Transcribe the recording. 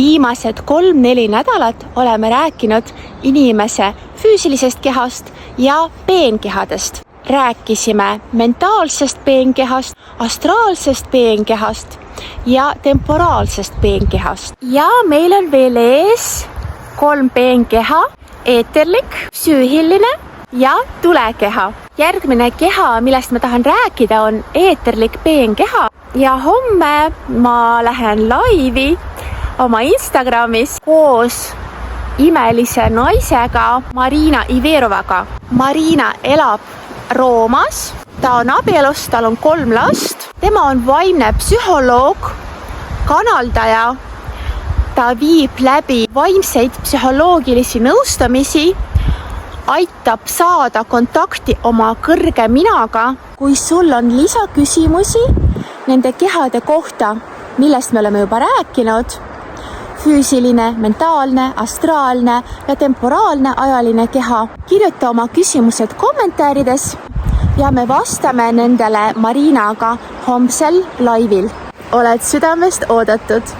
Viimased 3-4 nädalat oleme rääkinud inimese füüsilisest kehast ja peenkehadest. Rääkisime mentaalsest peenkehast, astraalsest peenkehast ja temporaalsest peenkehast. Ja meil on veel ees 3 peenkeha, eeterlik, psüühiline ja tulekeha. Järgmine keha, millest ma tahan rääkida, on eeterlik peenkeha ja homme ma lähen laivi oma Instagramis koos imelise naisega Marina Iverovaga. Marina elab Roomas, ta on abielus, tal on 3 last, tema on vaimne psühholoog, kanaldaja, ta viib läbi vaimseid psühholoogilisi nõustamisi, aitab saada kontakti oma kõrge minaga. Kui sul on lisaküsimusi nende kehade kohta, millest me oleme juba rääkinud, füüsiline, mentaalne, astraalne ja temporaalne ajaline keha, kirjuta oma küsimused kommentaarides ja me vastame nendele Marinaga homsel laivil. Oled südamest oodatud!